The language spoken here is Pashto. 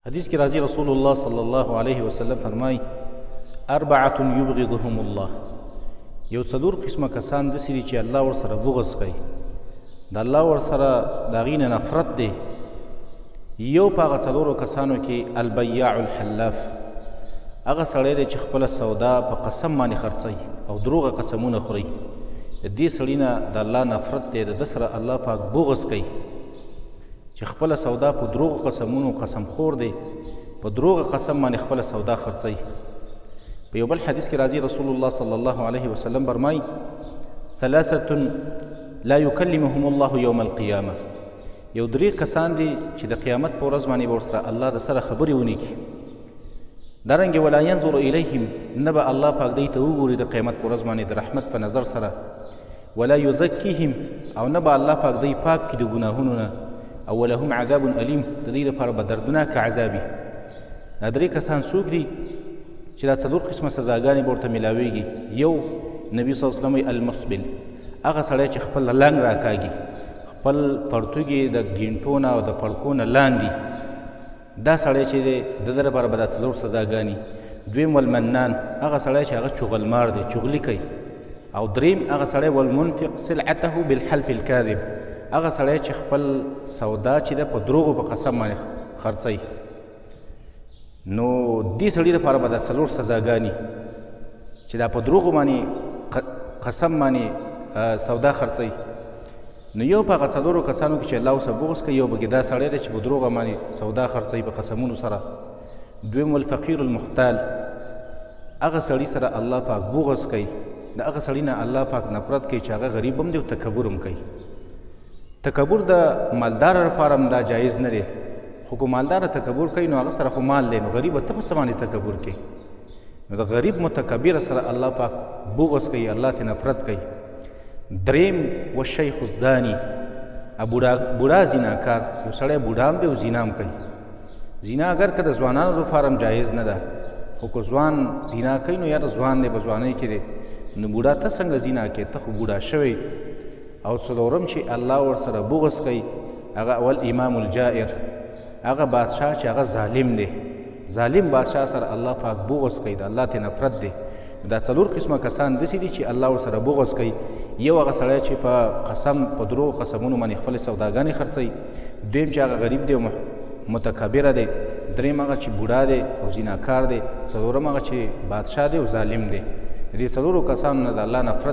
حدیث کی راضی رسول الله صلی الله علیه وسلم فرمای اربعه یبغضهم الله، یو څلور قسمه کسان داسې دي چې الله ورسره بغض کوي، د الله ورسره د هغې نه نفرت دی. یو په هغه څلورو کسانو کې البیاع الحلاف، هغه سړی دی چې خپله سودا په قسم باندې خرڅوي او دروغه قسمونه خوري. د دې سړي نه د الله نفرت دی، د ده سره الله پاک بغض کوي چې خپله سودا په دروغو قسمونو قسم خور دی، په دروغه قسم باندې خپله سودا خرڅوي. په یو بل حدیث کې راځي رسول الله صلی الله علیه وسلم فرمایي ثلاثه لا یکلمهم الله یوم القیامه، یو درې کسان دي چې د قیامت په ورځ باندې به ورسره الله د سره خبرې ونه کړي. دارنګې ولا ینظر الیهم، نه به الله پاک دوی ته وګوري د قیامت په ورځ باندې د رحمت په نظر سره. ولا یزکیهم، او نه به الله پاک دوی پاک کړي د ګناهونو نه. او ولهم عذاب علیم، د دوی لپاره به دردناک عذابي. دا درې کسان څوک دي چې دا څلور قسمه سزاګانې به ورته میلاویږي؟ یو، نبي صلی الله علیه وسلم وایي المسبل، هغه سړی چې خپل لنګ راکاږي، خپل پرتوګې د ګینټو نه او د پړکو نه لاندې، دا سړی چې دی د ده لپاره به دا څلور سزاګانې. دویم والمنان، هغه سړی چې هغه چغلمار دی، چغلي کوي. او دریم هغه سړی والمنفق سلعته بالحلف الکاذب، هغه سړی چې خپل سودا چې ده په دروغو په قسم باندې خرڅوي. نو دې سړي لپاره به دا څلور سزاګانې چې دا په دروغو باندې قسم باندې سودا خرڅوي. نو یو په هغه څلورو کسانو کې چې الله ورسره بغض کوي، یو پکې دا سړی دی چې په دروغو باندې سودا خرڅوي په قسمونو سره. دویم والفقیر المحتال، هغه سړي سره الله پاک بغض کوي، د هغه سړي نه الله پاک نفرت کوي چې هغه غریب هم دی او تکبر هم کوي. تکبر د مالدار لپاره هم دا جایز نه دی، خو که مالدار تکبر کوي نو هغه سره خو مال دی، نو غریب ته په څه باندې تکبر کوي؟ نو د غریب متکبر سره الله پاک بغض کوي، الله ته نفرت کوي. دریم والشیخ الزانی، بوډا زیناکار، یو سړی بوډا هم دی او زینا هم کوي. زینا اگر که د ځوانانو لپاره هم جایز نه ده، خو که ځوان زینا کوي نو یا د ځوان دی په ځوانۍ کې دی، نو بوډا ته څنګه زینا کوي؟ ته خو بوډا شوی. او څلورم چې الله ورسره بغض کوي هغه والامام الجائر، هغه بادشاه چې هغه ظالم دی، ظالم بادشاه سره الله پاک بغض کوي، د الله ته نفرت دی. دا څلور قسمه کسان داسې دي چې الله ورسره بغض کوي. یو هغه سړی چې په قسم په درو قسمونو باندې خپلې سوداګانې خرڅوي. دویم چې هغه غریب دی او متکبره دی. دریم هغه چې بوډا دی او زیناکار دی. څلورم هغه چې بادشاه دی او ظالم دی. دې څلورو کسانو نه د الله نفرت